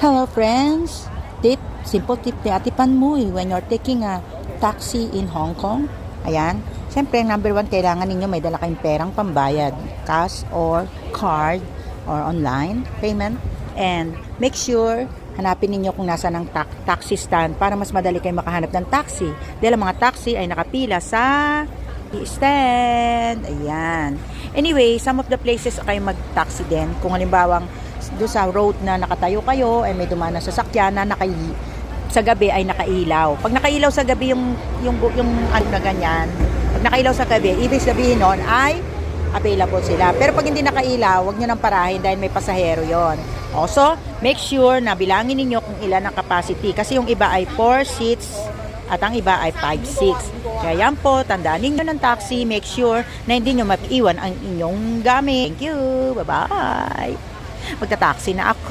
Hello friends! Simple tip ni Ate Panmuy when you're taking a taxi in Hong Kong. Ayan. Siyempre, number one, kailangan ninyo may dala kayong perang pambayad. Cash or card or online payment. And make sure, hanapin ninyo kung nasa ng taxi stand para mas madali kayo makahanap ng taxi. Dahil ang mga taxi ay nakapila sa stand. Ayan. Anyway, some of the places kayo mag-taxi din. Kung halimbawang doon sa road na nakatayo kayo ay may dumaan na sasakyan na sa gabi ay nakailaw. Pag nakailaw sa gabi yung ano na ganyan, pag nakailaw sa gabi, ibig sabihin nun ay available sila. Pero pag hindi nakailaw, huwag nyo nang parahin dahil may pasahero yon. Also, make sure na bilangin ninyo kung ilan ang capacity kasi yung iba ay 4 seats at ang iba ay 5 seats. Kaya yan po, tandaan ninyo ng taxi, make sure na hindi nyo mag-iwan ang inyong gamit. Thank you! Bye-bye! Magta-taxi na ako.